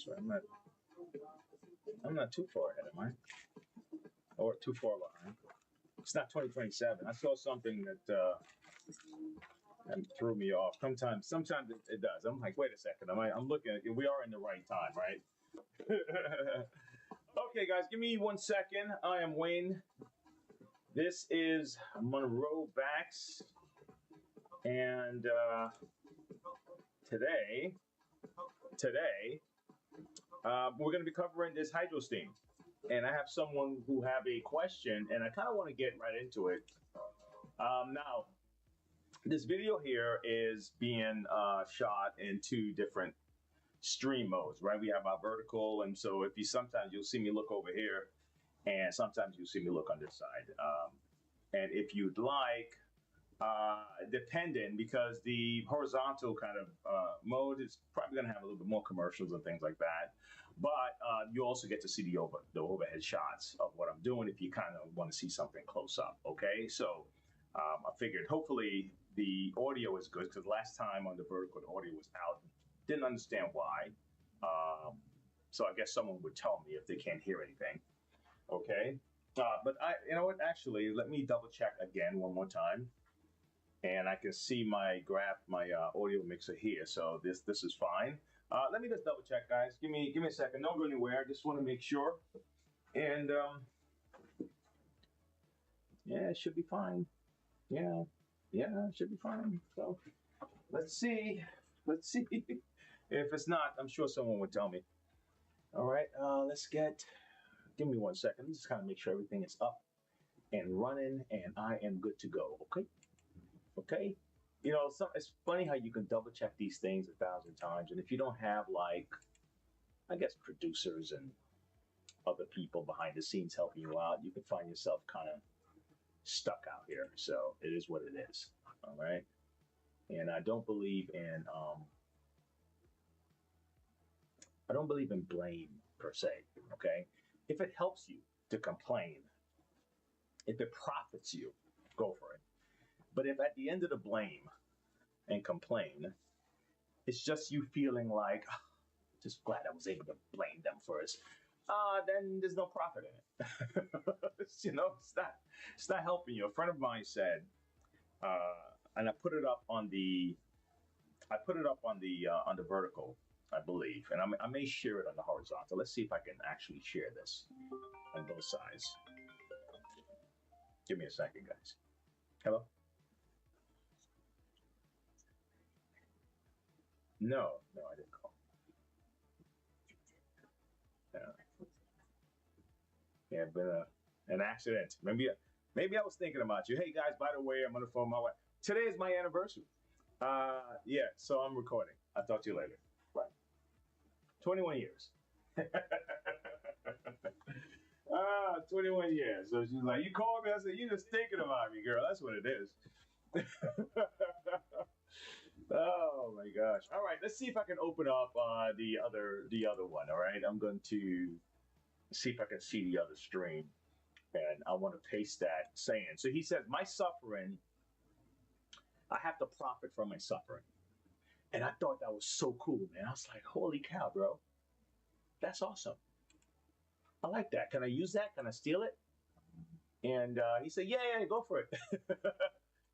this right. I'm not too far ahead, am I? Or too far behind. It's not 2027. I saw something that threw me off. Sometimes it does. I'm like, wait a second. I'm looking at, we are in the right time, right? Okay, guys, give me 1 second. I am Wayne. This is Monroe Backs, and today, we're going to be covering this hydro steam. And I have someone who have a question, and I kind of want to get right into it. Now, this video here is being shot in 2 different stream modes, right? We have our vertical, and so sometimes you'll see me look over here, and sometimes you'll see me look on this side. And if you'd like, dependent, because the horizontal kind of mode is probably going to have a little bit more commercials and things like that. But you also get to see the overhead shots of what I'm doing if you kind of want to see something close up. Okay, so I figured hopefully the audio is good, because last time on the vertical the audio was out. Didn't understand why. So I guess someone would tell me if they can't hear anything. Okay, but you know what? Actually, let me double check again one more time. And I can see my audio mixer here, so this is fine. Let me just double check, guys. Give me a second. Don't go anywhere. Just want to make sure. And yeah, it should be fine. Yeah, it should be fine. So let's see. If it's not, I'm sure someone would tell me. All right. Give me 1 second. Just kind of make sure everything is up and running, and I am good to go. Okay. Okay, you know, it's funny how you can double check these things 1,000 times, and if you don't have, like, I guess, producers and other people behind the scenes helping you out, you can find yourself kind of stuck out here. So it is what it is. All right, and I don't believe in blame per se. Okay, if it helps you to complain, if it profits you, go for it. But if at the end of the blame and complain, it's just you feeling like, oh, just glad I was able to blame them first, then there's no profit in it. You know, it's not helping you. A friend of mine said, and I put it up on the vertical, I believe, and I may share it on the horizontal. Let's see if I can actually share this on both sides. Give me a second, guys. Hello? No, I didn't call. Yeah, been an accident. Maybe I was thinking about you. Hey guys, by the way, I'm on the phone with my wife. Today is my anniversary. Yeah, so I'm recording. I'll talk to you later. Bye. 21 years. 21 years. So she's like, you called me. I said, you just thinking about me, girl. That's what it is. Oh my gosh. All right, let's see if I can open up the other one. All right, I'm going to see if I can see the other stream, and I want to paste that saying. So he says, my suffering, I have to profit from my suffering. And I thought that was so cool, man. I was like, holy cow, bro. That's awesome. I like that. Can I use that? Can I steal it? And he said, yeah, go for it.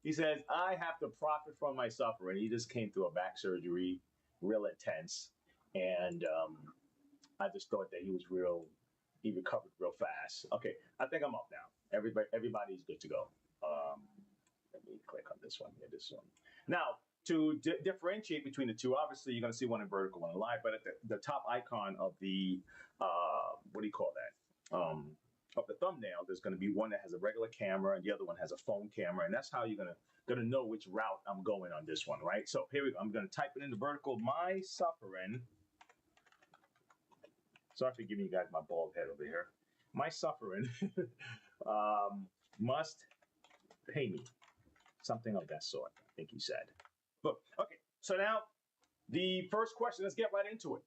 He says, I have to profit from my suffering. He just came through a back surgery, real intense. And I just thought that he recovered real fast. Okay, I think I'm up now. Everybody's good to go. Let me click on this one here, this one. Now, to differentiate between the two, obviously you're going to see one in vertical, one in live, but at the top icon of the, what do you call that? Of the thumbnail, there's going to be one that has a regular camera and the other one has a phone camera, and that's how you're gonna know which route I'm going on this one, right? So here we go. I'm going to type it in the vertical. My suffering. Sorry for giving you guys my bald head over here. My suffering must pay me, something of that sort. I think he said. But okay, so now the first question. Let's get right into it.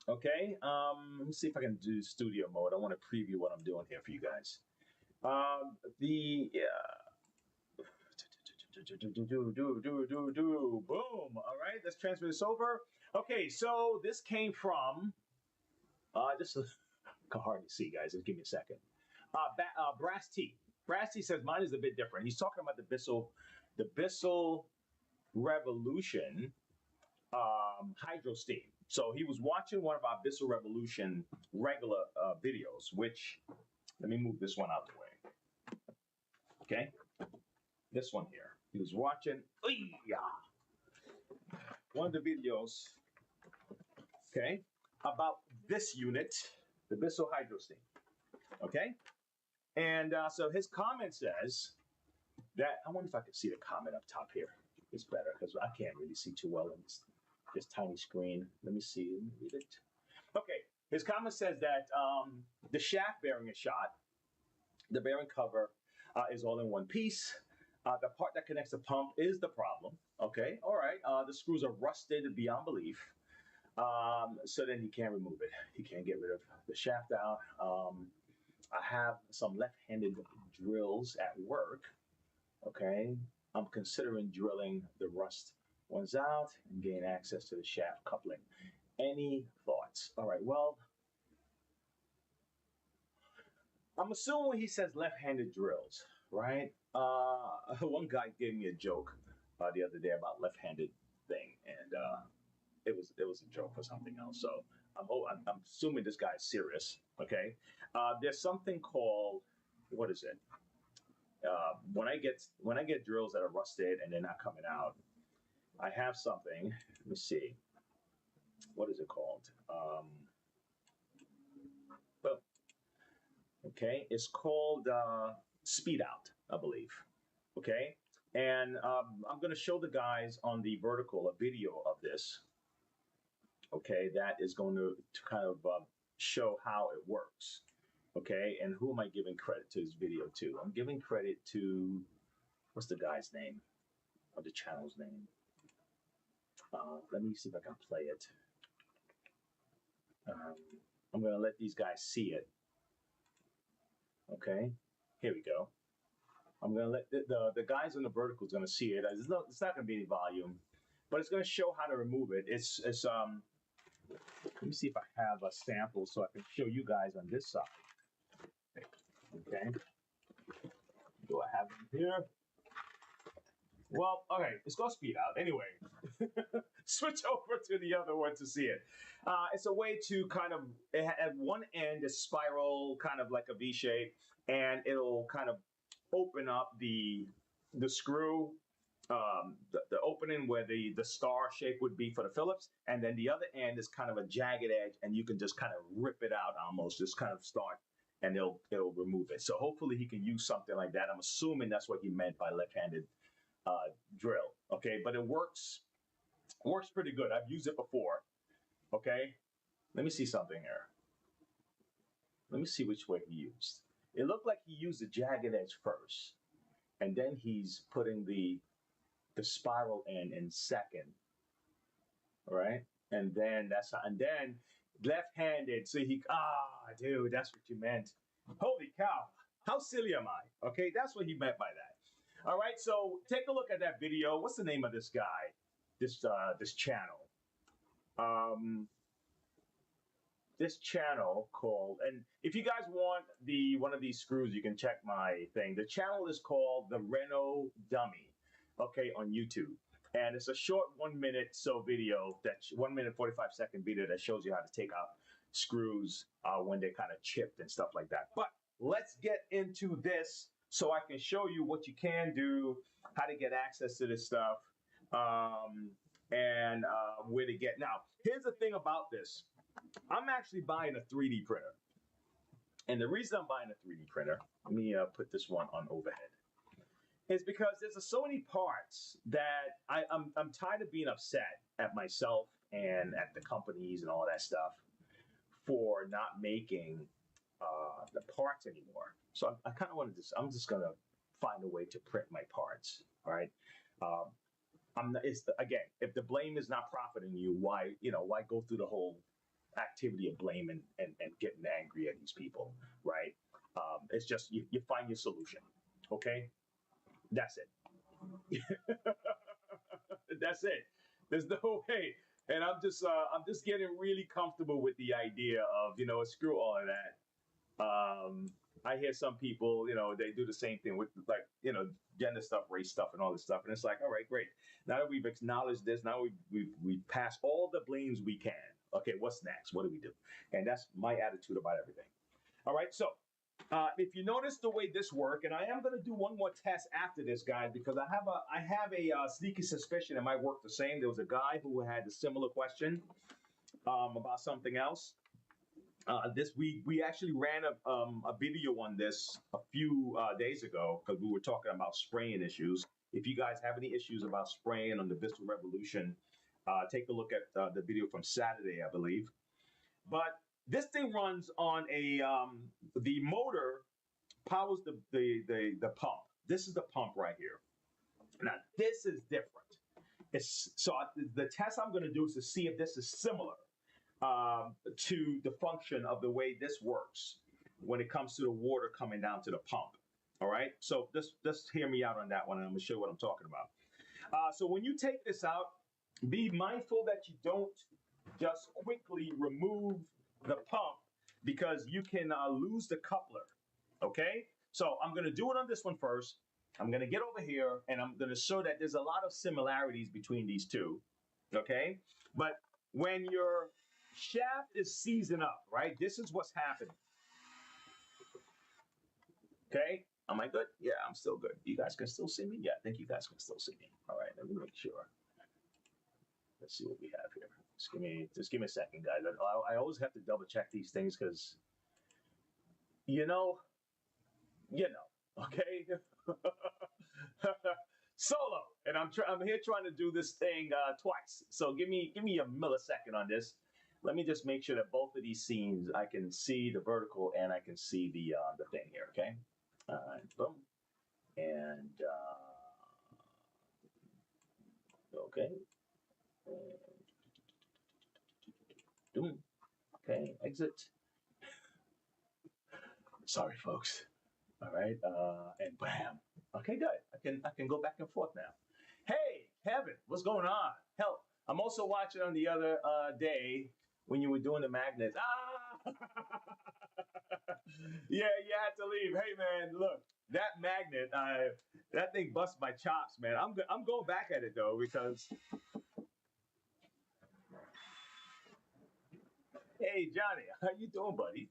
Okay, let me see if I can do studio mode. I want to preview what I'm doing here for you guys. Boom. All right, let's transfer this over. Okay, so this came from this is can hardly see, guys. Just give me a second. Brass T. Brass T says mine is a bit different. He's talking about the Bissell Revolution hydro steam. So he was watching one of our Bissell Revolution regular videos, which let me move this one out the way. Okay, this one here. He was watching one of the videos. Okay, about this unit, the Bissell hydro steam. Okay, and so his comment says that I wonder if I can see the comment up top here. It's better because I can't really see too well in this tiny screen. Let me see. Let me read it. Okay, his comment says that the shaft bearing is shot. The bearing cover is all in one piece. The part that connects the pump is the problem. Okay, all right. The screws are rusted beyond belief. So then he can't remove it. He can't get rid of the shaft out. I have some left-handed drills at work. Okay, I'm considering drilling the rust ones out and gain access to the shaft coupling. Any thoughts? All right, well, I'm assuming when he says left-handed drills, right? One guy gave me a joke the other day about left-handed thing, and it was a joke for something else. So I'm assuming this guy's serious. Okay, there's something called what is it? When I get drills that are rusted and they're not coming out, I have something. Let me see. What is it called? Well, okay, it's called speed out, I believe. Okay, and I'm going to show the guys on the vertical a video of this. Okay, that is going to kind of show how it works. Okay, and who am I giving credit to this video to? I'm giving credit to what's the guy's name or the channel's name? Let me see if I can play it. I'm going to let these guys see it. Okay, here we go. I'm going to let the guys on the vertical is going to see it. It's not going to be any volume, but it's going to show how to remove it. It's let me see if I have a sample so I can show you guys on this side. Okay, do I have them here? Well, okay, it's called speed out. Anyway, switch over to the other one to see it. It's a way to kind of, at one end, a spiral, kind of like a V shape, and it'll kind of open up the screw, the opening where the star shape would be for the Phillips, and then the other end is kind of a jagged edge, and you can just kind of rip it out almost, just kind of start, and it'll remove it. So hopefully he can use something like that. I'm assuming that's what he meant by left-handed drill. Okay, but it works pretty good. I've used it before. Okay, let me see something here. Let me see which way he used. It looked like he used the jagged edge first, and then he's putting the spiral in second. All right, and then left-handed. So dude, that's what you meant. Holy cow! How silly am I? Okay, that's what he meant by that. All right, so take a look at that video. What's the name of this guy? This channel. This channel called, and if you guys want one of these screws, you can check my thing. The channel is called the Renault Dummy. Okay, on YouTube. And it's a short 1 minute video, that 1 minute 45-second video that shows you how to take out screws when they're kind of chipped and stuff like that. But let's get into this so I can show you what you can do, how to get access to this stuff, and where to get. Now, here's the thing about this. I'm actually buying a 3D printer. And the reason I'm buying a 3D printer, let me put this one on overhead, is because there's so many parts that I'm tired of being upset at myself and at the companies and all that stuff for not making the parts anymore. So I kind of want to I'm just going to find a way to print my parts. All right. Again, if the blame is not profiting you, why go through the whole activity of blame and getting angry at these people, right? It's just you find your solution. Okay. That's it. That's it. There's no way. And I'm just getting really comfortable with the idea of, screw all of that. I hear some people, they do the same thing with like, gender stuff, race stuff, and all this stuff. And it's like, all right, great. Now that we've acknowledged this, now we've passed all the blames we can. Okay, what's next? What do we do? And that's my attitude about everything. All right, so if you notice the way this works, and I am going to do one more test after this, guys, because I have a sneaky suspicion it might work the same. There was a guy who had a similar question about something else. This we actually ran a video on this a few days ago because we were talking about spraying issues. If you guys have any issues about spraying on the Bissell Revolution, take a look at the video from Saturday, I believe. But this thing runs on the motor powers the pump. This is the pump right here. Now this is different. The test I'm going to do is to see if this is similar to the function of the way this works when it comes to the water coming down to the pump. All right, so just hear me out on that one, and I'm going to show you what I'm talking about. So when you take this out, be mindful that you don't just quickly remove the pump because you can lose the coupler. Okay, so I'm going to do it on this one first. I'm going to get over here and I'm going to show that there's a lot of similarities between these two. Okay, but when your shaft is seizing up, right, this is what's happening. Okay, am I good? Yeah, I'm still good. You guys can still see me? Yeah, I think you guys can still see me. All right, let me make sure. Let's see what we have here. Just give me a second, guys. I always have to double check these things because, okay. Solo, and I'm here trying to do this thing twice. So give me a millisecond on this. Let me just make sure that both of these scenes I can see the vertical and I can see the thing here. Okay. Boom. And okay. Boom. Okay. Exit. Sorry, folks. All right. And bam. Okay, good. I can go back and forth now. Hey, Kevin, what's going on? Hell, I'm also watching on the other day when you were doing the magnets. Yeah, you had to leave. Hey, man, look, that magnet, that thing busts my chops, man. I'm going back at it though because. Hey, Johnny, how you doing, buddy?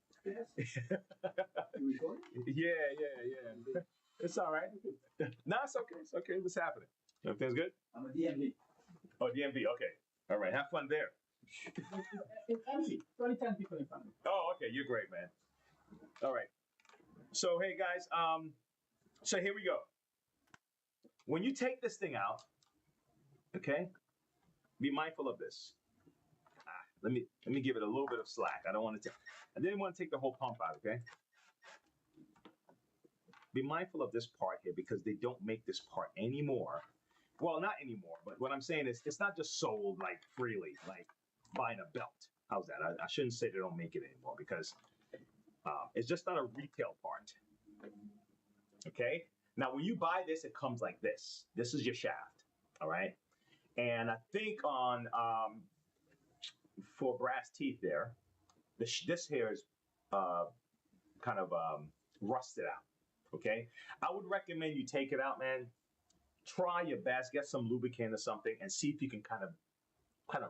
Yeah. It's all right. No, it's okay. It's okay. What's happening? Everything's good? I'm a DMV. Oh, DMV. Okay. All right. Have fun there. It's empty. It's only 10 people in front of me. Oh, okay. You're great, man. All right. So, hey, guys. So here we go. When you take this thing out, okay, be mindful of this. Let me give it a little bit of slack. I didn't want to take the whole pump out, okay? Be mindful of this part here because they don't make this part anymore. Well, not anymore, but what I'm saying is it's not just sold like freely, like buying a belt. How's that? I shouldn't say they don't make it anymore because it's just not a retail part. Okay? Now, when you buy this, it comes like this. This is your shaft, all right? And I think on for brass teeth there, this here is kind of rusted out. Okay, I would recommend you take it out, man. Try your best, get some lubricant or something, and see if you can kind of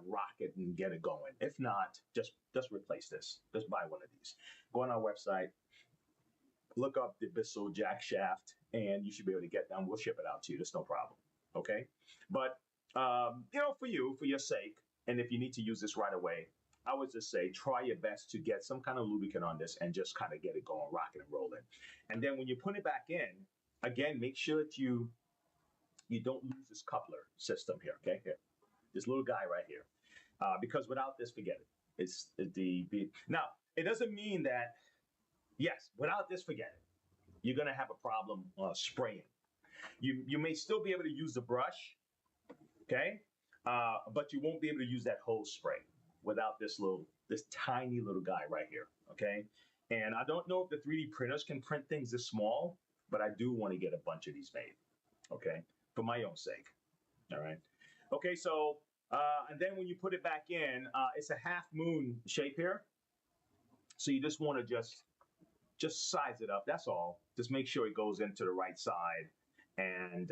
rock it and get it going. If not, just replace this. Just buy one of these. Go on our website, look up the Bissell jack shaft, and you should be able to get them. We'll ship it out to you. There's no problem. Okay, but for your sake, and if you need to use this right away, I would just say try your best to get some kind of lubricant on this and just kind of get it going, rocking and rolling. And then when you put it back in, again, make sure that you don't lose this coupler system here. Okay, here, this little guy right here, because without this, forget it. It's now. It doesn't mean that yes, without this, forget it. You're gonna have a problem spraying. You may still be able to use the brush, okay, but you won't be able to use that hose spray without this tiny little guy right here, okay? And I don't know if the 3D printers can print things this small, but I do want to get a bunch of these made, okay? For my own sake, all right? Okay, so And then when you put it back in, it's a half moon shape here. So you just want to just size it up. That's all. Just make sure it goes into the right side and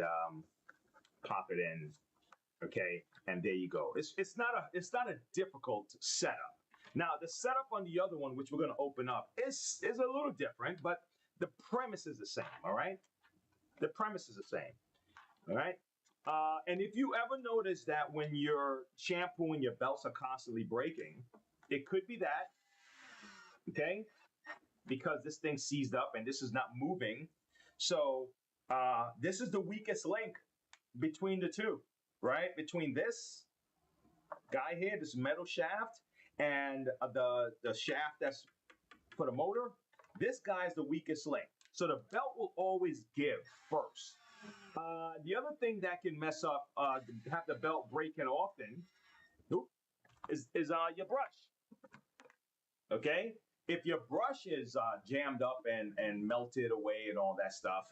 pop it in. Okay, and there you go. It's not a difficult setup. Now the setup on the other one, which we're going to open up, is a little different, but the premise is the same. All right, the premise is the same. All right. And if you ever notice that when you're shampooing, your belts are constantly breaking, it could be that. Okay, because this thing seized up and this is not moving. So this is the weakest link between the two, right? Between this guy here, this metal shaft, and the shaft that's for the motor, this guy's the weakest link. So the belt will always give first. The other thing that can mess up, have the belt breaking often, is your brush. Okay, if your brush is jammed up and melted away and all that stuff,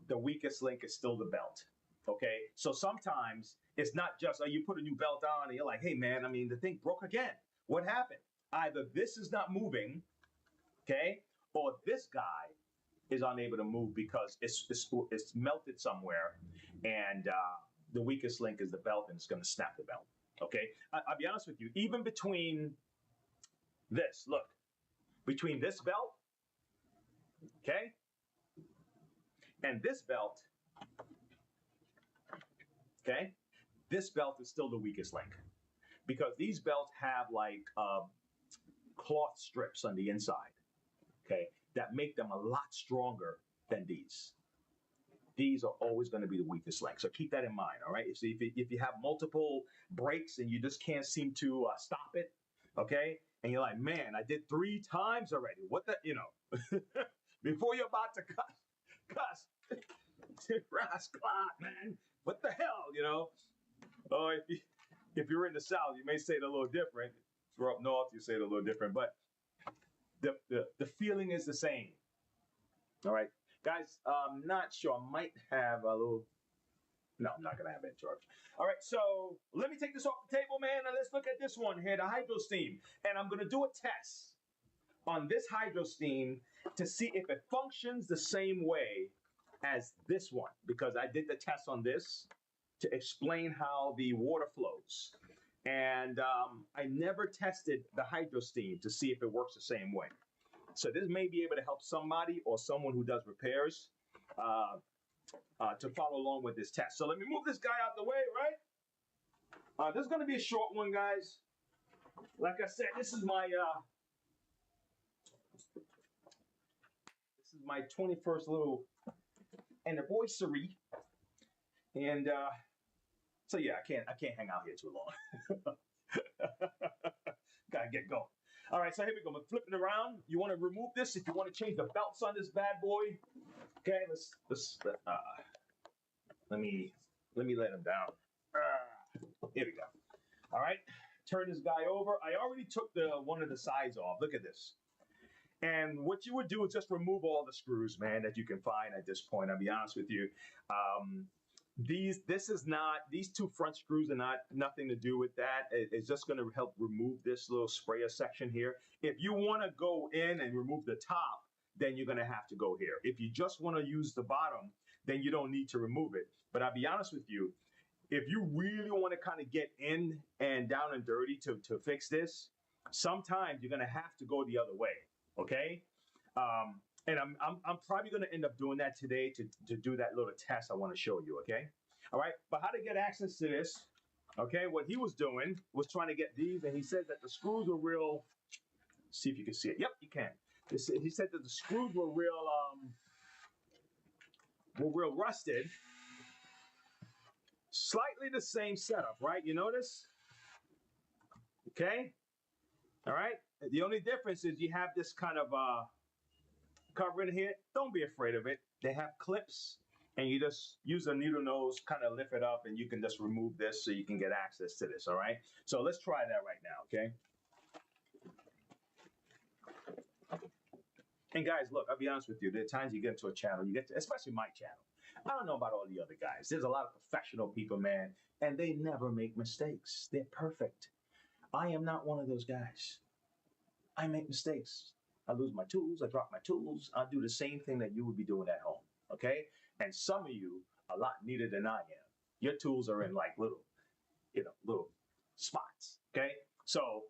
the weakest link is still the belt. Okay, so sometimes it's not just you put a new belt on and you're like, hey man, I mean the thing broke again. What happened? Either this is not moving, okay, or this guy is unable to move because it's melted somewhere, and the weakest link is the belt, and it's going to snap the belt. Okay, I'll be honest with you. Even between this, look, between this belt, okay, and this belt, okay, this belt is still the weakest link because these belts have like cloth strips on the inside, okay, that make them a lot stronger than these. These are always going to be the weakest link. So keep that in mind, all right? So if you have multiple breaks and you just can't seem to stop it, okay? And you're like, man, I did 3 times already. What the, before you're about to cuss, man, what the hell, Oh, if you're in the South, you may say it a little different. If you're up north, you say it a little different, but the feeling is the same. All right, guys, I'm not sure. I might have a little. No, I'm not gonna have it in charge. All right, so let me take this off the table, man, and let's look at this one here, the Hydro Steam, and I'm gonna do a test on this Hydro Steam to see if it functions the same way as this one, because I did the test on this to explain how the water flows. And I never tested the Hydro Steam to see if it works the same way. So this may be able to help somebody or someone who does repairs to follow along with this test. So let me move this guy out the way, right? This is going to be a short one, guys. Like I said, this is my 21st little anniversary, and so yeah, I can't hang out here too long. Gotta get going. All right, so here we go. I'm flipping around. You want to remove this if you want to change the belts on this bad boy. Okay, let me let him down. Here we go. All right, turn this guy over. I already took one of the sides off. Look at this. And what you would do is just remove all the screws, man, that you can find at this point. I'll be honest with you. These 2 front screws are nothing to do with that. It's just going to help remove this little sprayer section here. If you want to go in and remove the top, then you're going to have to go here. If you just want to use the bottom, then you don't need to remove it. But I'll be honest with you, if you really want to kind of get in and down and dirty to fix this, sometimes you're going to have to go the other way. Okay, and I'm probably going to end up doing that today to do that little test I want to show you. Okay, all right. But how to get access to this? Okay, what he was doing was trying to get these, and he said that the screws were real. See if you can see it. Yep, you can. He said that the screws were real rusted. Slightly the same setup, right? You notice? Okay. All right. The only difference is you have this kind of covering here. Don't be afraid of it. They have clips, and you just use a needle nose, kind of lift it up, and you can just remove this so you can get access to this. All right. So let's try that right now. Okay. And guys, look, I'll be honest with you. There are times you get into a channel, especially my channel. I don't know about all the other guys. There's a lot of professional people, man, and they never make mistakes. They're perfect. I am not one of those guys. I make mistakes. I lose my tools. I drop my tools. I do the same thing that you would be doing at home. Okay. And some of you a lot neater than I am. Your tools are in like little, little spots. Okay. So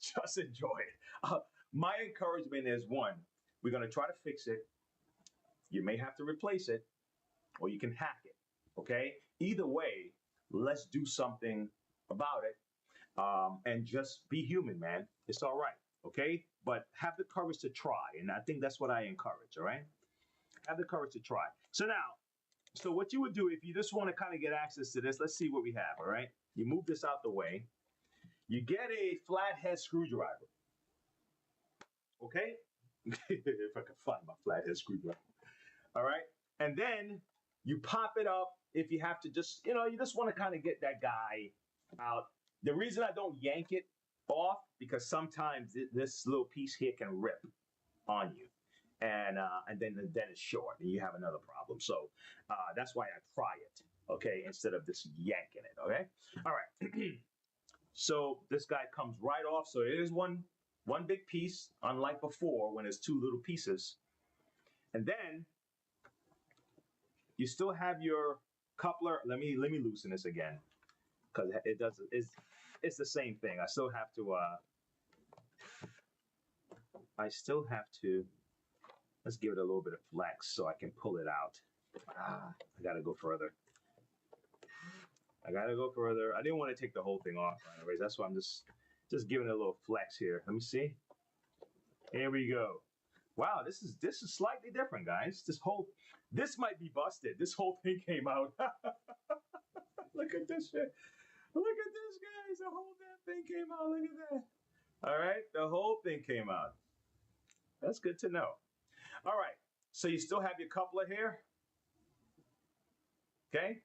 just enjoy it. My encouragement is one, we're going to try to fix it. You may have to replace it or you can hack it. Okay. Either way, let's do something about it. And just be human, man. It's all right. Okay. But have the courage to try. And I think that's what I encourage. All right. Have the courage to try. So what you would do if you just want to kind of get access to this, let's see what we have. All right. You move this out the way. You get a flathead screwdriver. Okay. If I can find my flathead screwdriver. All right. And then you pop it up if you have to you just want to kind of get that guy out. The reason I don't yank it off, because sometimes this little piece here can rip on you. And then it's short and you have another problem. So that's why I try it, okay, instead of just yanking it, okay? All right. So this guy comes right off. So it is one big piece, unlike before when it's two little pieces. And then you still have your coupler. Let me loosen this again because it's the same thing. I still have to let's give it a little bit of flex so I can pull it out. I gotta go further. I didn't want to take the whole thing off anyways. That's why I'm just giving it a little flex here. Let me see. Here we go. Wow, this is slightly different, guys. This might be busted. This whole thing came out. Look at this shit. Look at this, guys. The whole damn thing came out. Look at that. All right, the whole thing came out. That's good to know. All right, so you still have your coupler here. Okay.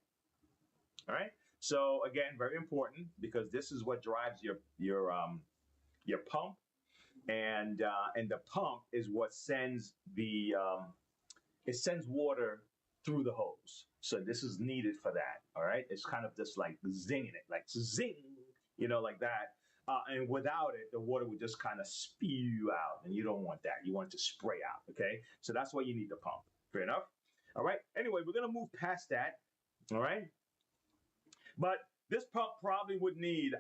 All right. So again, very important because this is what drives your pump, and the pump is what sends it sends water through the hose. So this is needed for that. All right. It's kind of just like zinging it, like zing, like that. And without it, the water would just kind of spew out, and you don't want that. You want it to spray out. Okay. So that's why you need the pump. Fair enough. All right. Anyway, we're gonna move past that. All right. But this pump probably would need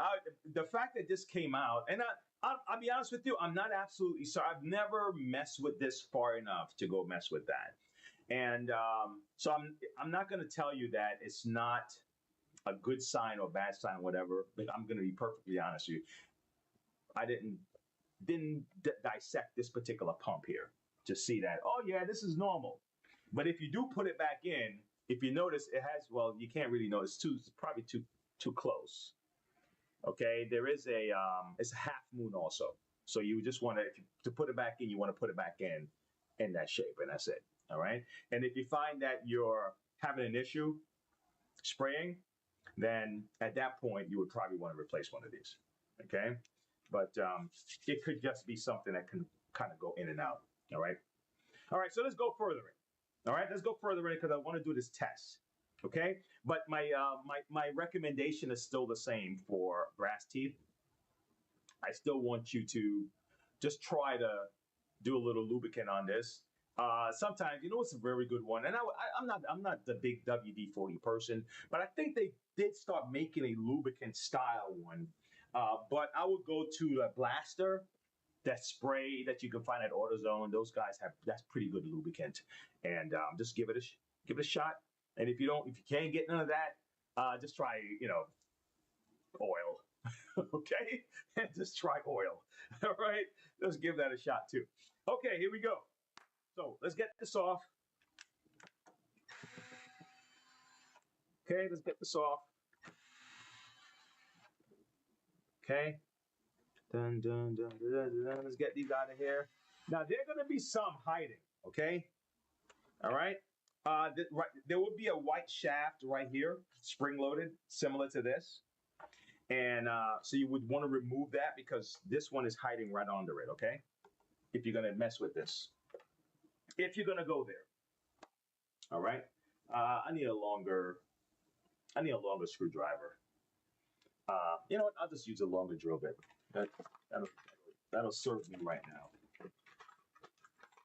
the fact that this came out, and I'll be honest with you, I'm not absolutely sorry. I've never messed with this far enough to go mess with that, and so I'm not going to tell you that it's not a good sign or bad sign, whatever. But I'm going to be perfectly honest with you. I didn't dissect this particular pump here to see that. Oh yeah, this is normal. But if you do put it back in, if you notice, it has, well, you can't really notice it's probably too close. Okay, there is it's a half moon also. So you just want to put it back in, you want to put it back in that shape, and that's it. All right. And if you find that you're having an issue spraying, then at that point you would probably want to replace one of these. Okay. But it could just be something that can kind of go in and out. All right. All right. So let's go further in. All right, let's go further in because I want to do this test. Okay, but my recommendation is still the same for brass teeth. I still want you to just try to do a little lubricant on this. Sometimes, it's a very good one, and I'm not the big WD-40 person, but I think they did start making a lubricant style one. But I would go to the Blaster. That spray that you can find at AutoZone, those guys that's pretty good lubricant, and just give it a shot. And if you can't get none of that, just try oil, okay? And just try oil. All right, let's give that a shot too. Okay, here we go. So let's get this off. Okay, let's get this off. Okay. Dun, dun, dun, dun, dun, dun. Let's get these out of here. Now, there are going to be some hiding, okay? All right? There will be a white shaft right here, spring-loaded, similar to this. And so you would want to remove that because this one is hiding right under it, okay? If you're going to mess with this. If you're going to go there. All right. I need a longer. I need a longer screwdriver. You know what? I'll just use a longer drill bit. That, that'll, that'll serve me right now.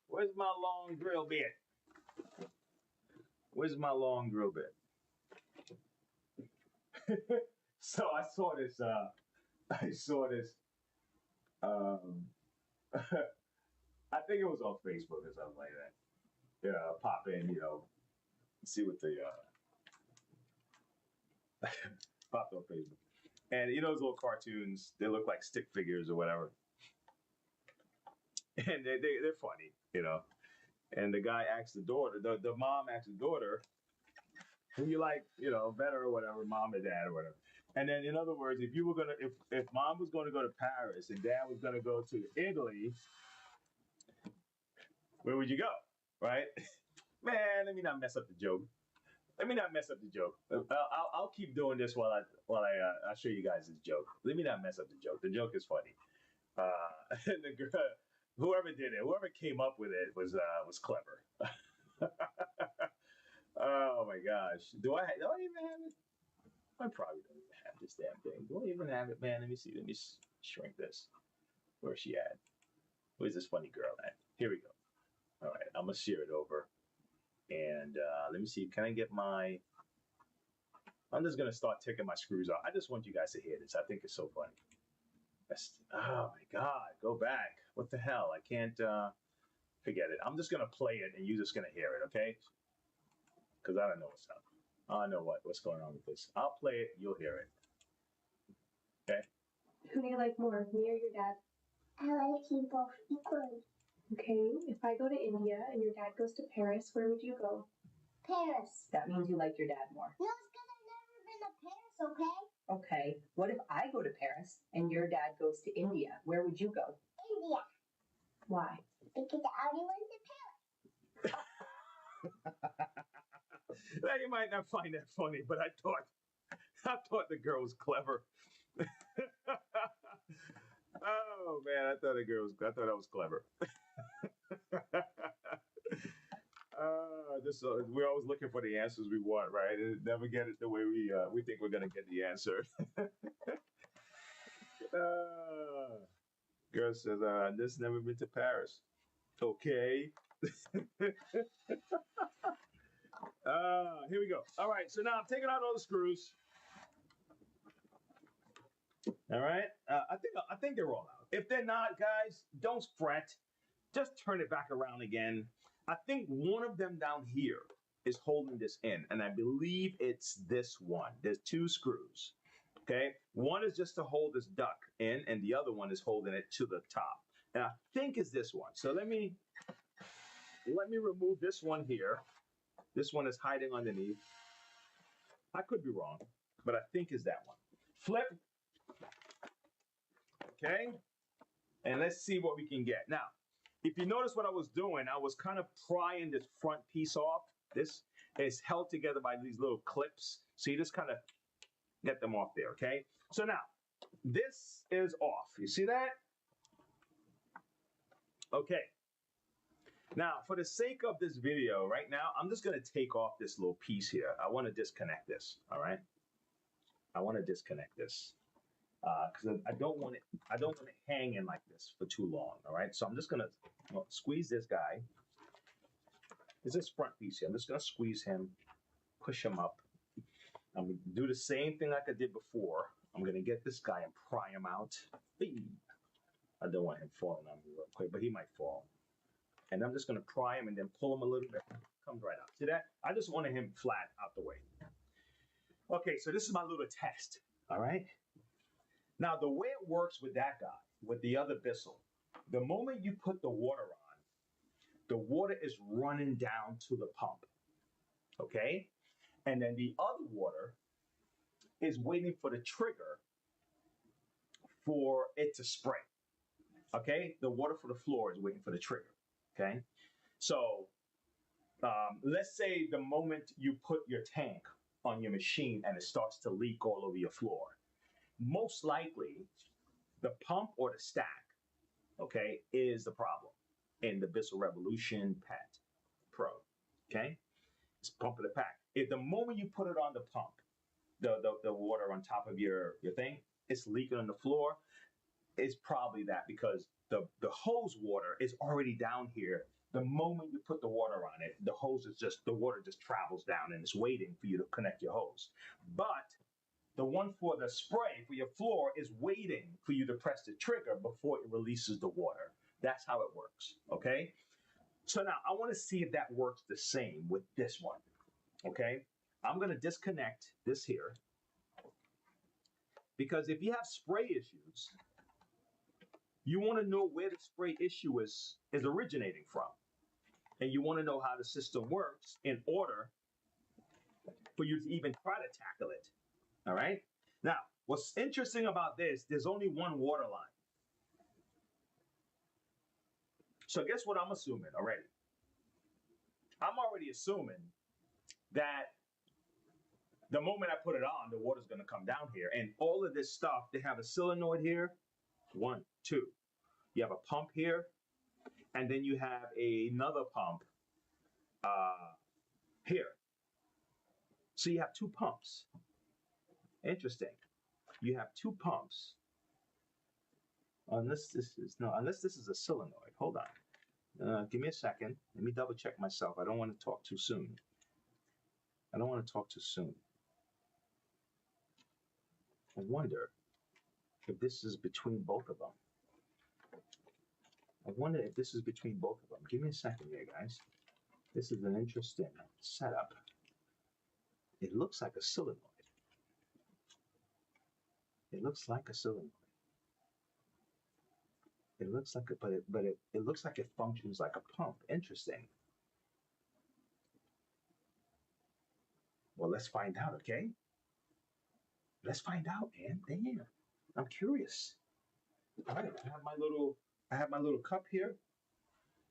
Where's my long drill bit? Where's my long drill bit? So I saw this. I saw this. Um, I think it was on Facebook or something like that. Yeah, pop in, see what the popped on Facebook. And those little cartoons, they look like stick figures or whatever. And they're funny, And the guy asks the daughter, the mom asks the daughter, who you like, better or whatever, mom or dad or whatever. And then, in other words, if mom was going to go to Paris and dad was going to go to Italy, where would you go, right? Man, let me not mess up the joke. Let me not mess up the joke. I'll keep doing this while I show you guys this joke. Let me not mess up the joke. The joke is funny. The girl, whoever did it, whoever came up with it was clever. Oh my gosh, do I even have it? I probably don't even have this damn thing. Do I even have it, man? Let me see. Let me shrink this. Where's she at? Where's this funny girl at? Here we go. All right, I'm gonna share it over. And let me see. Can I get my? I'm just gonna start taking my screws off. I just want you guys to hear this. I think it's so funny. Oh my God, go back. What the hell? I can't forget it. I'm just gonna play it and you're just gonna hear it, okay? Because I don't know what's up. I don't know what's going on with this. I'll play it, you'll hear it. Okay? Who do you like more, me or your dad? I like you both equally. Okay, if I go to India and your dad goes to Paris, where would you go? Paris. That means you like your dad more. No, it's because I've never been to Paris, okay? Okay, what if I go to Paris and your dad goes to India? Where would you go? India. Why? Because I already went to Paris. Now, you might not find that funny, but I thought the girl was clever. Oh man, I thought that was clever. We're always looking for the answers we want, right? And never get it the way we think we're gonna get the answer. Girl says, "This never been to Paris." Okay. Here we go. All right, so now I'm taking out all the screws. All right, I think they're all out. If they're not, guys, don't fret. Just turn it back around again. I think one of them down here is holding this in, and I believe it's this one. There's two screws. Okay, one is just to hold this duck in, and the other one is holding it to the top. And I think it's this one. So let me remove this one here. This one is hiding underneath. I could be wrong, but I think it's that one. Flip. Okay, and let's see what we can get. Now, if you notice what I was doing, I was kind of prying this front piece off. This is held together by these little clips. So you just kind of get them off there, okay? So now, this is off. You see that? Okay. Now, for the sake of this video, right now, I'm just going to take off this little piece here. I want to disconnect this, all right? I want to disconnect this because I don't want it hanging like this for too long, all right? So I'm just going to squeeze this guy. This is front piece here. I'm just going to squeeze him, push him up. I'm going to do the same thing like I did before. I'm going to get this guy and pry him out. I don't want him falling on me real quick, but he might fall. And I'm just going to pry him and then pull him a little bit. Comes right out. See that? I just wanted him flat out the way. Okay, so this is my little test. All right? Now, the way it works with that guy, with the other Bissell, the moment you put the water on, the water is running down to the pump. Okay? And then the other water is waiting for the trigger for it to spray. Okay? The water for the floor is waiting for the trigger. Okay? So let's say the moment you put your tank on your machine and it starts to leak all over your floor, most likely the pump or the stack, okay, is the problem in the Bissell Revolution Pet Pro. Okay? It's pumping it back. If the moment you put it on the pump, the water on top of your thing, it's leaking on the floor, it's probably that because the hose water is already down here. The moment you put the water on it, the water just travels down and it's waiting for you to connect your hose. But the one for the spray for your floor is waiting for you to press the trigger before it releases the water. That's how it works, okay? So now I want to see if that works the same with this one, okay? I'm going to disconnect this here because if you have spray issues, you want to know where the spray issue is originating from. And you want to know how the system works in order for you to even try to tackle it. All right? Now, what's interesting about this, there's only one water line. So guess what I'm assuming already? I'm already assuming that the moment I put it on, the water's going to come down here. And all of this stuff, they have a solenoid here. 1, 2. You have a pump here. And then you have another pump here. So you have 2 pumps. Interesting. You have 2 pumps. Unless this is a solenoid. Hold on. Give me a second. Let me double check myself. I don't want to talk too soon. I wonder if this is between both of them. Give me a second here, guys. This is an interesting setup. It looks like a solenoid. It looks like it functions like a pump. Interesting. Well, let's find out, okay? Let's find out, man. Damn. I'm curious. All right, I have my little cup here.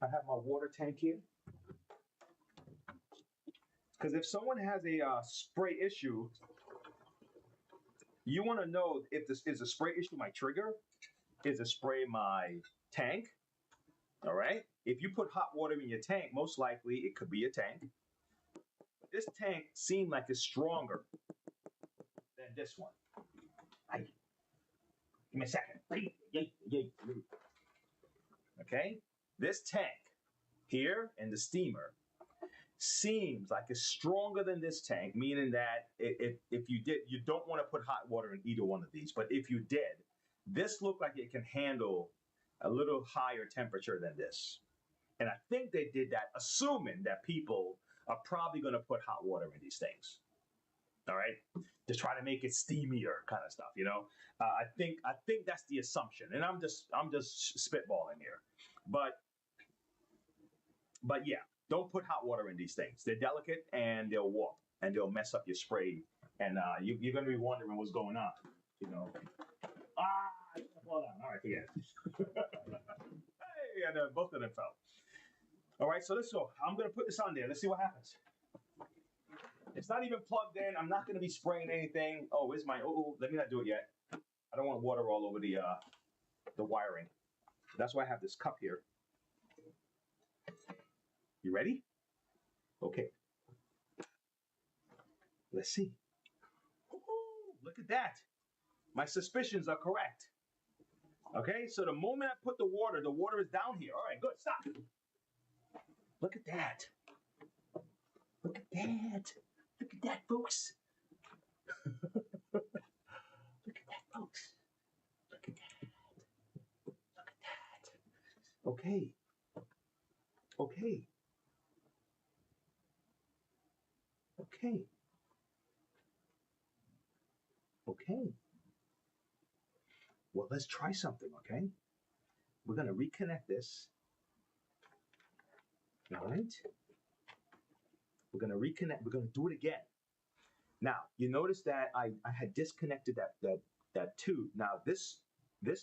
I have my water tank here. Because if someone has a spray issue, you want to know if this is a spray issue my trigger, is a spray my tank. All right. If you put hot water in your tank, most likely it could be a tank. This tank seemed like it's stronger than this one. Give me a second. Okay. This tank here and the steamer seems like it's stronger than this tank, meaning that if you did, you don't want to put hot water in either one of these. But if you did, this looked like it can handle a little higher temperature than this. And I think they did that assuming that people are probably going to put hot water in these things. All right, to try to make it steamier, kind of stuff. You know, I think that's the assumption, and I'm just spitballing here, but yeah, don't put hot water in these things. They're delicate and they'll warp and they'll mess up your spray, and you're going to be wondering what's going on. You know, hold on. All right, forget it. Hey, and both of them fell. All right, so let's go. I'm going to put this on there. Let's see what happens. It's not even plugged in. I'm not going to be spraying anything. Oh, where's my... Oh, let me not do it yet. I don't want water all over the wiring. That's why I have this cup here. You ready? Okay. Let's see. Ooh, look at that. My suspicions are correct. Okay, so the moment I put the water is down here. All right, good. Stop. Look at that. Look at that. Look at that, folks. Look at that, folks. Look at that. Look at that. Okay. Okay. Okay. Okay. Well, let's try something, okay? We're going to reconnect this. All right? We're going to reconnect. We're going to do it again. Now, you notice that I had disconnected that tube. Now, this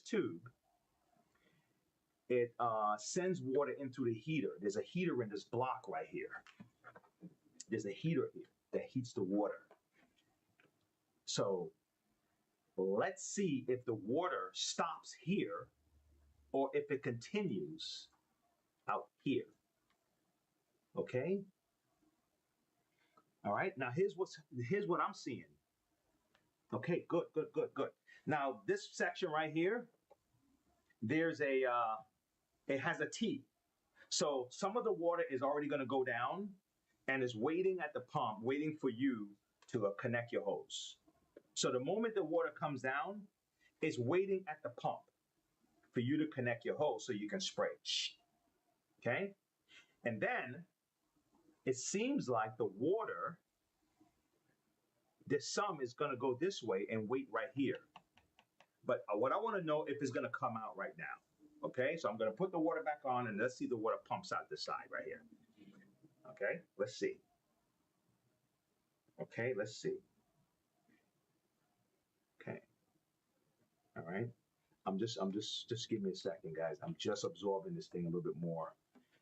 tube, it sends water into the heater. There's a heater in this block right here. There's a heater here that heats the water. So let's see if the water stops here or if it continues out here. Okay? All right. Now here's what I'm seeing. Okay, good, good, good, good. Now this section right here, there's it has a T. So some of the water is already going to go down and is waiting at the pump, waiting for you to connect your hose. So the moment the water comes down, it's waiting at the pump for you to connect your hose so you can spray. Okay? And then it seems like the water, some is going to go this way and wait right here. But what I want to know if it's going to come out right now. Okay, so I'm going to put the water back on and let's see the water pumps out the side right here. Okay, let's see. Okay, let's see. Okay. All right. Just give me a second, guys. I'm just absorbing this thing a little bit more.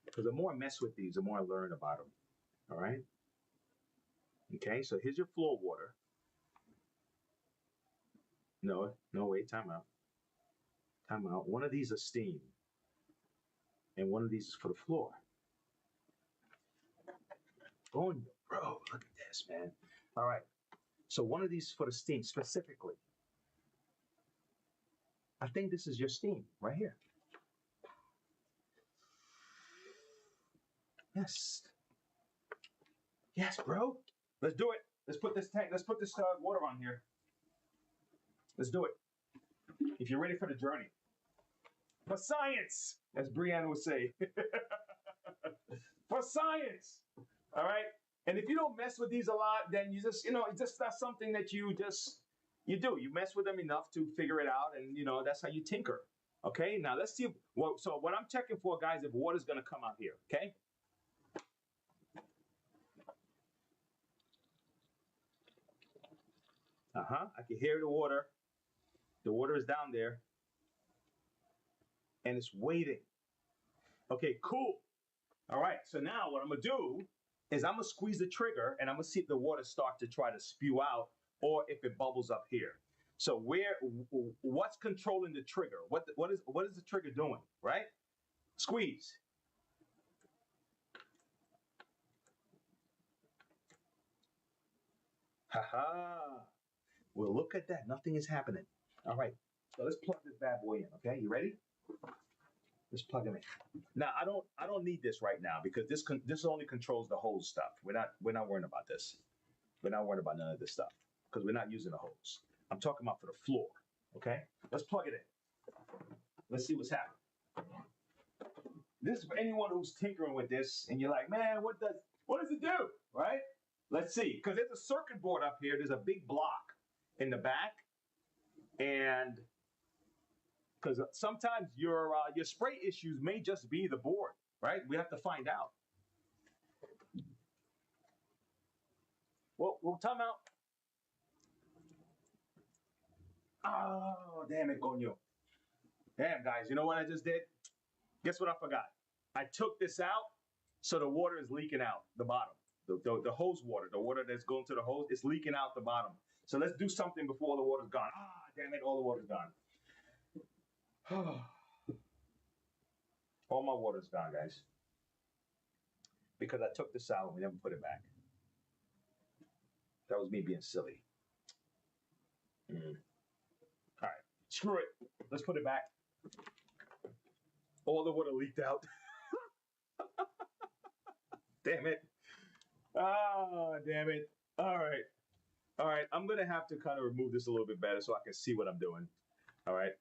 Because the more I mess with these, the more I learn about them. All right. Okay, so here's your floor water. No, wait, time out. Time out. One of these is steam. And one of these is for the floor. Oh, bro, look at this, man. All right. So one of these for the steam specifically. I think this is your steam right here. Yes. Yes, bro. Let's do it. Let's put this tank. Let's put this water on here. Let's do it. If you're ready for the journey. For science, as Brianna would say. For science. All right. And if you don't mess with these a lot, then you just, it's just not something that you do. You mess with them enough to figure it out. And, that's how you tinker. Okay. Now let's see. So what I'm checking for, guys, if water's going to come out here. Okay. I can hear the water. The water is down there. And it's waiting. Okay, cool. All right, so now what I'm going to do is I'm going to squeeze the trigger and I'm going to see if the water starts to try to spew out or if it bubbles up here. So what's controlling the trigger? What is the trigger doing, right? Squeeze. Ha-ha. Well, look at that. Nothing is happening. All right, so let's plug this bad boy in, okay? You ready? Let's plug them in. Now I don't need this right now because this only controls the hose stuff. We're not worrying about this. We're not worried about none of this stuff because we're not using the hose. I'm talking about for the floor. Okay, let's plug it in. Let's see what's happening. This is for anyone who's tinkering with this and you're like, man, what does it do? Right? Let's see, because there's a circuit board up here. There's a big block in the back, and because sometimes your spray issues may just be the board, right? We have to find out. Well, time out. Oh, damn it, coño. Damn, guys, you know what I just did? Guess what I forgot? I took this out, so the water is leaking out the bottom. The hose water, the water that's going to the hose, it's leaking out the bottom. So let's do something before all the water's gone. Ah, damn it, all the water's gone. All my water's gone, guys. Because I took this out and we never put it back. That was me being silly. All right, screw it. Let's put it back. All the water leaked out. Damn it. Ah, damn it. All right. I'm going to have to kind of remove this a little bit better so I can see what I'm doing. All right.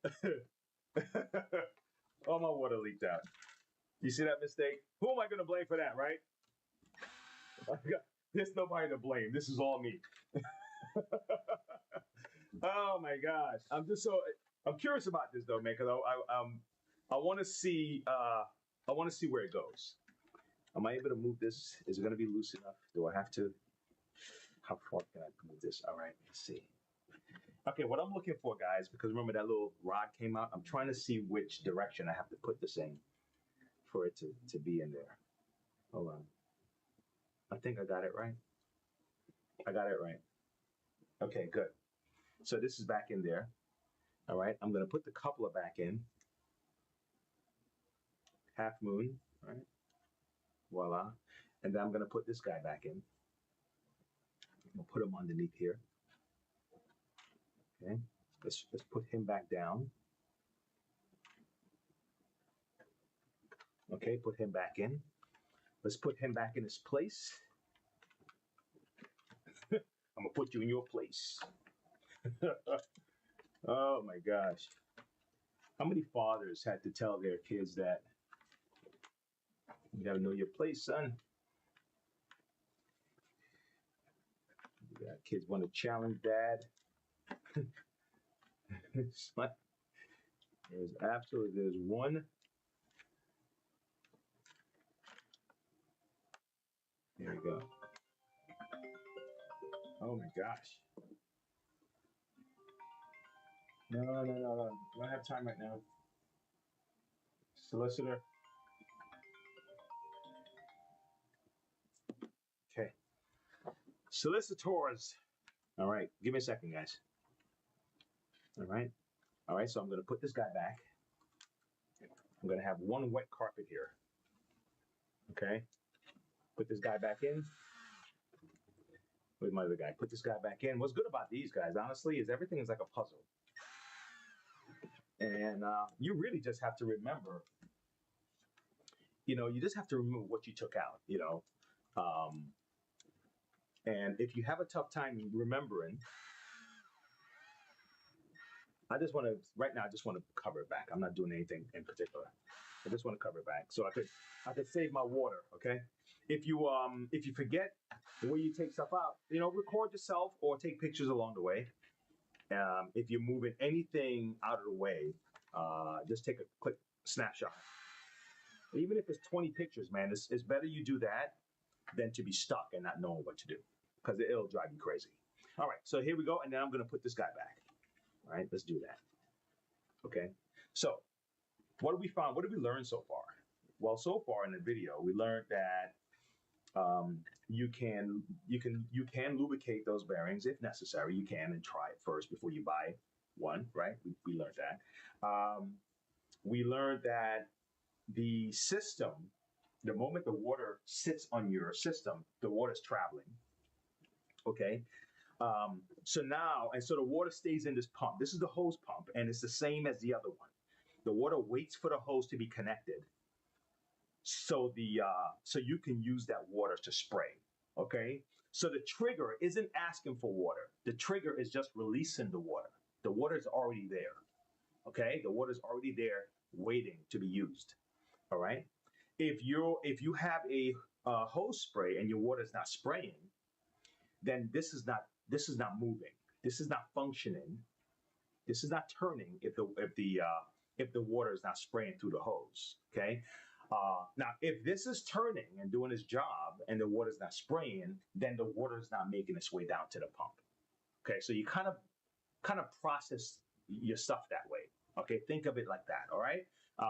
All my water leaked out. You see that mistake? Who am I going to blame for that, right? There's nobody to blame. This is all me. Oh my gosh. I'm curious about this though, man, because I want to see where it goes. Am I able to move this? Is it going to be loose enough? Do I have to? How far can I move this? All right, let's see. Okay, what I'm looking for, guys, because remember that little rod came out. I'm trying to see which direction I have to put this in for it to be in there. Hold on. I think I got it right. I got it right. Okay, good. So this is back in there. All right, I'm going to put the coupler back in. Half moon, all right? Voila. And then I'm going to put this guy back in. We'll put him underneath here. Okay, let's put him back down. Okay, put him back in. Let's put him back in his place. I'm gonna put you in your place. Oh my gosh. How many fathers had to tell their kids that you gotta know your place, son? You got kids want to challenge dad. It's like there's one. There we go. Oh my gosh. No. I don't have time right now. Solicitor. Okay. Solicitors. All right. Give me a second, guys. All right. All right. So I'm going to put this guy back. I'm going to have one wet carpet here. Okay. Put this guy back in. Where's my other guy? Put this guy back in. What's good about these guys, honestly, is everything is like a puzzle. And you really just have to remember, you just have to remember what you took out, and if you have a tough time remembering, I just want to cover it back. I'm not doing anything in particular. I just want to cover it back so I could save my water. Okay. If you forget the way you take stuff out, record yourself or take pictures along the way. If you're moving anything out of the way, just take a quick snapshot. Even if it's 20 pictures, man, it's better you do that than to be stuck and not knowing what to do, because it'll drive you crazy. All right, so here we go, and then I'm going to put this guy back. All right, let's do that. Okay, so what have we found? What did we learn so far? Well, so far in the video, we learned that you can lubricate those bearings if necessary. You can, and try it first before you buy one, right? We learned that. We learned that the system, the moment the water sits on your system, the water's traveling. Okay. So the water stays in this pump. This is the hose pump, and it's the same as the other one. The water waits for the hose to be connected, so you can use that water to spray. Okay. So the trigger isn't asking for water. The trigger is just releasing the water. The water is already there. Okay. The water is already there, waiting to be used. All right. If you have a hose spray and your water is not spraying, then this is not moving. This is not functioning. This is not turning if the water is not spraying through the hose. Okay. Now, if this is turning and doing its job and the water is not spraying, then the water is not making its way down to the pump. Okay. So you kind of process your stuff that way. Okay. Think of it like that. All right.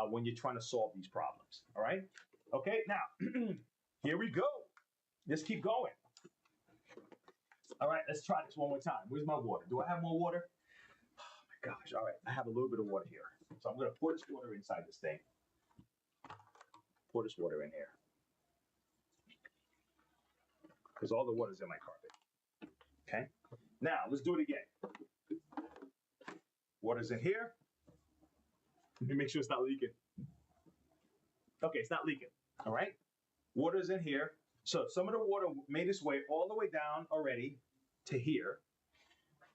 When you're trying to solve these problems. All right. Okay. Now, here we go. Let's keep going. All right. Let's try this one more time. Where's my water? Do I have more water? Oh my gosh. All right. I have a little bit of water here. So I'm going to pour this water inside this thing. Pour this water in here. Because all the water's in my carpet. Okay. Now, let's do it again. Water's in here. Let me make sure it's not leaking. Okay, it's not leaking. All right. Water's in here. So some of the water made its way all the way down already to here.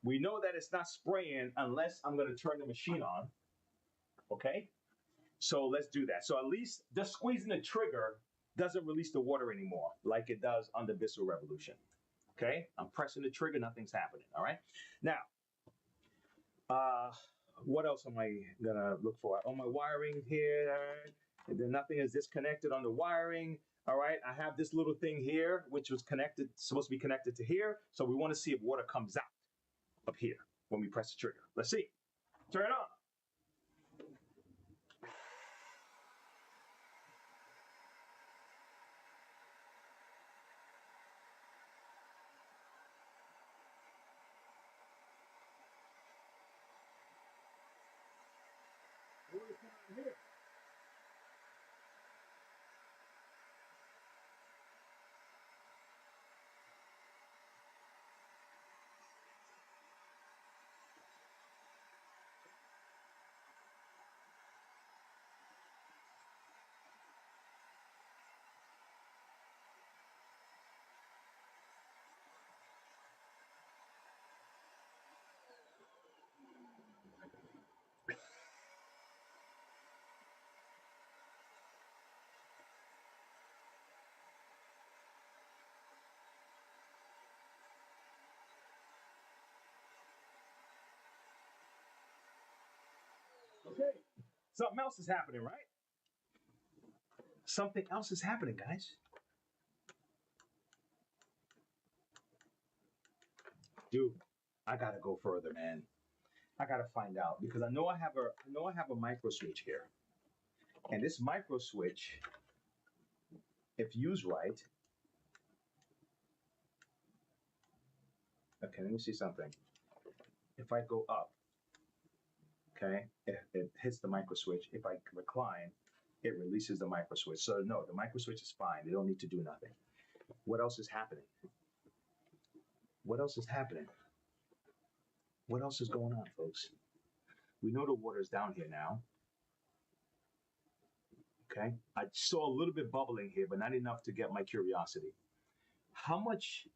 We know that it's not spraying unless I'm going to turn the machine on. Okay. So let's do that. So at least just squeezing the trigger doesn't release the water anymore like it does on the Bissell Revolution. Okay. I'm pressing the trigger. Nothing's happening. All right. Now, what else am I gonna look for? On my wiring here, and then nothing is disconnected on the wiring. All right, I have this little thing here, which was supposed to be connected to here. So we want to see if water comes out up here when we press the trigger. Let's see. Turn it on. Water's coming out here. Okay. Something else is happening, right? Something else is happening, guys. Dude, I gotta go further, man. I gotta find out because I have a micro switch here. And this micro switch, if used right, okay, let me see something. If I go up, okay, it hits the micro switch. If I recline, it releases the micro switch. So no, the micro switch is fine. They don't need to do nothing. What else is happening? What else is happening? What else is going on, folks? We know the water's down here now. Okay, I saw a little bit bubbling here, but not enough to get my curiosity. How much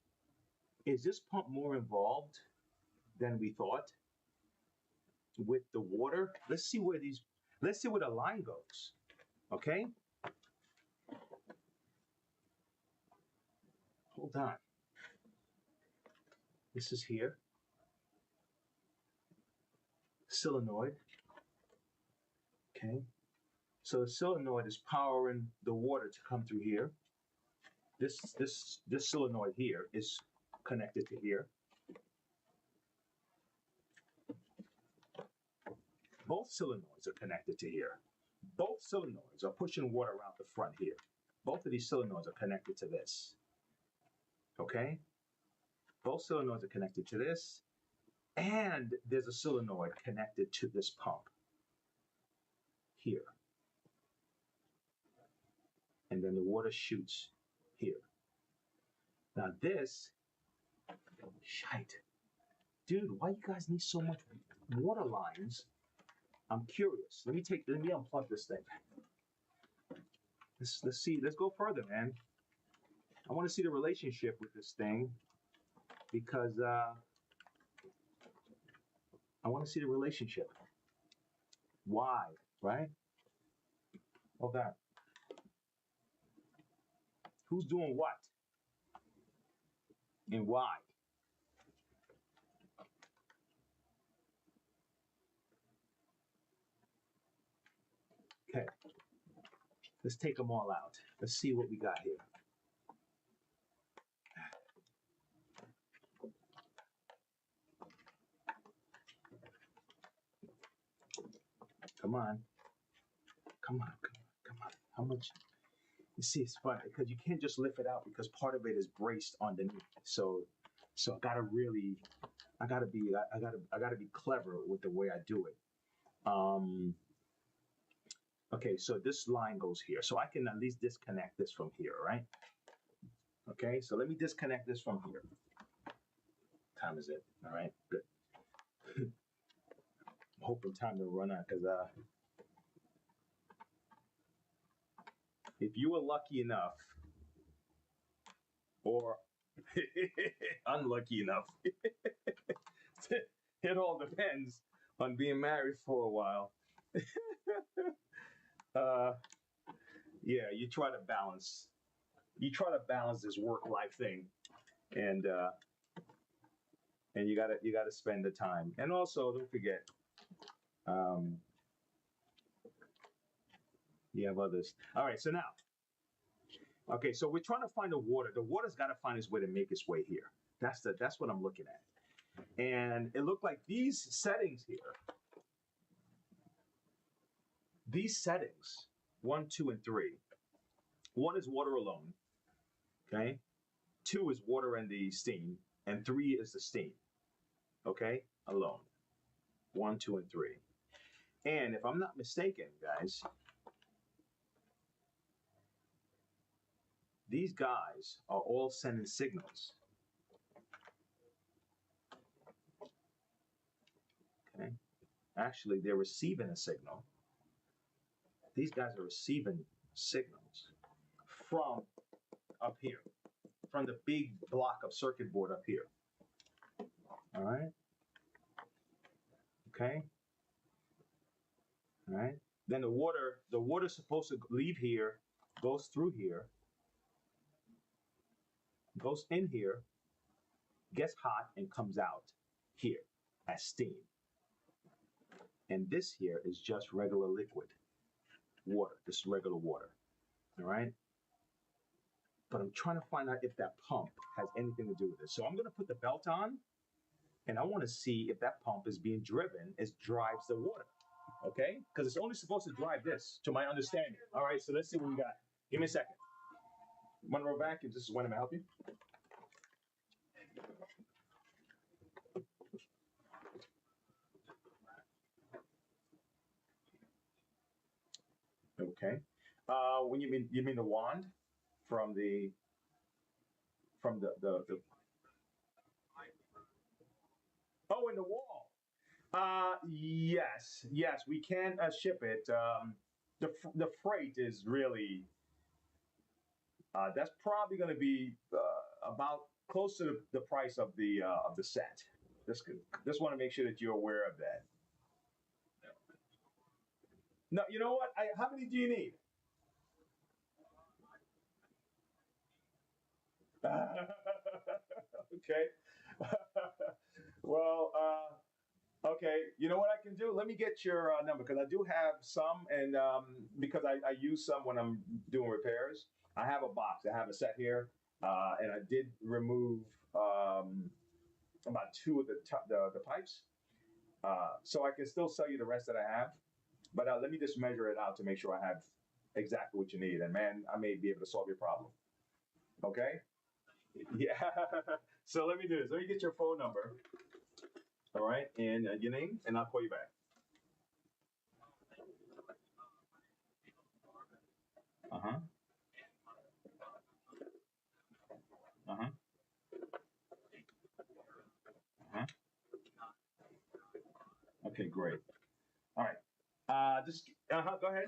is this pump more involved than we thought with the water? Let's see where the line goes. Okay, hold on. This is here. Solenoid. Okay, so the solenoid is powering the water to come through here. This solenoid here is connected to here. Both solenoids are connected to here. Both solenoids are pushing water around the front here. Both of these solenoids are connected to this. Okay? Both solenoids are connected to this. And there's a solenoid connected to this pump here. And then the water shoots here. Now this, shite. Dude, why you guys need so much water lines? I'm curious. Let me unplug this thing. Let's see. Let's go further, man. I want to see the relationship with this thing because I want to see the relationship. Why, right? Hold on. Who's doing what? And why? Okay. Let's take them all out. Let's see what we got here. Come on. Come on. How much? You see, it's funny because you can't just lift it out because part of it is braced underneath. So I gotta be clever with the way I do it. Okay, so this line goes here. So I can at least disconnect this from here, right? Okay, so let me disconnect this from here. What time is it? All right, good. I'm hoping time to run out because if you were lucky enough or unlucky enough, it all depends on being married for a while. Yeah, you try to balance this work-life thing, and you gotta spend the time. And also, don't forget, you have others. All right, so now, okay, so we're trying to find the water. The water's got to find its way to make its way here. That's what I'm looking at. And it looked like these settings here. These settings, 1, 2, and 3. 1 is water alone. Okay. 2 is water and the steam, and 3 is the steam. Okay, alone. 1, 2, and 3. And if I'm not mistaken, guys, these guys are all sending signals. Okay. Actually, they're receiving a signal. These guys are receiving signals from up here, from the big block of circuit board up here. All right. Okay. All right. Then the water's supposed to leave here, goes through here, goes in here, gets hot, and comes out here as steam. And this here is just regular liquid water, just regular water. All right. But I'm trying to find out if that pump has anything to do with it. So I'm going to put the belt on, and I want to see if that pump is being driven, it drives the water. Okay? Because it's only supposed to drive this, to my understanding. All right, so let's see what we got. Give me a second. Monroe Vacuums, this is when I'm help you. Okay. When you mean the wand from the oh, in the wall. Yes, we can ship it. The freight is really that's probably going to be about close to the price of the set. Just want to make sure that you're aware of that. No, you know what? How many do you need? Okay. Well, okay. You know what I can do? Let me get your number because I do have some, and because I use some when I'm doing repairs. I have a box. I have a set here, and I did remove about two of the pipes, so I can still sell you the rest that I have. But let me just measure it out to make sure I have exactly what you need, and man, I may be able to solve your problem. Okay? Yeah. So let me do this. Let me get your phone number. All right, and your name, and I'll call you back. Uh huh. Uh huh. Uh huh. Okay, great. All right. Just go ahead.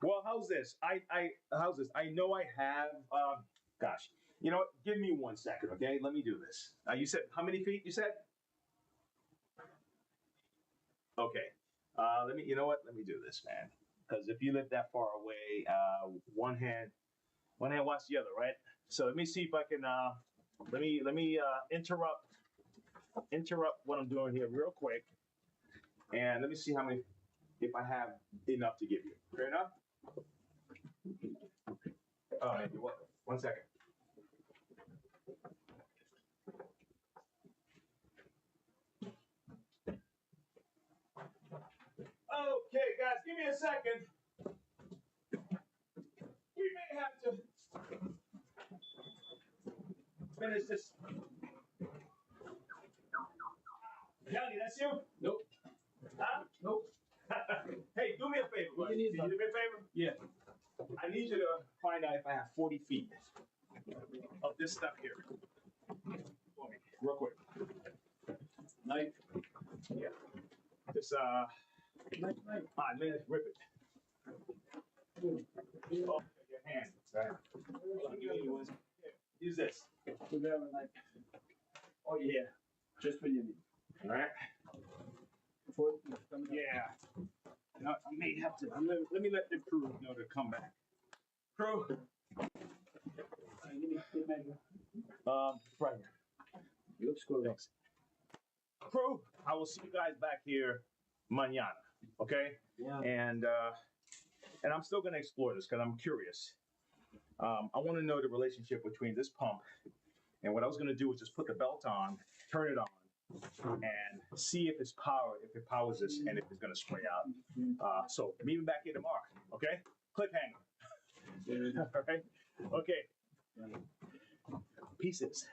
Well, how's this? How's this? I know I have. Gosh, you know what? Give me 1 second, okay? Let me do this. You said how many feet? You said. Okay. Let me. You know what? Let me do this, man. Because if you live that far away, one hand wash the other, right? So let me see if I can. Let me interrupt what I'm doing here real quick, and let me see how many. If I have enough to give you. Fair enough. You're welcome. 1 second. Okay, guys, give me a second. We may have to finish this. Yanni, that's you? Nope. Huh? Nope. Hey, do me a favor, What buddy. you need, Can you do me a favor? Yeah. I need you to find out if I have 40 feet of this stuff here. For me, real quick. Knife. Yeah. This, Knife. man, rip it. Oh, your hand. Right. Use this. We have a knife. Oh, yeah. Just what you need. All right. Before it comes out. Yeah. No, I may have to. Let me let the crew know to come back. Crew. Give me the measure. Right here. It looks good. Thanks. Crew, I will see you guys back here mañana. Okay? Yeah. And I'm still gonna explore this because I'm curious. I want to know the relationship between this pump and what I was gonna do was just put the belt on, turn it on, and see if it powers this and if it's gonna spray out. So meet me back here tomorrow. Okay? Cliffhanger. All right. Okay. Pieces.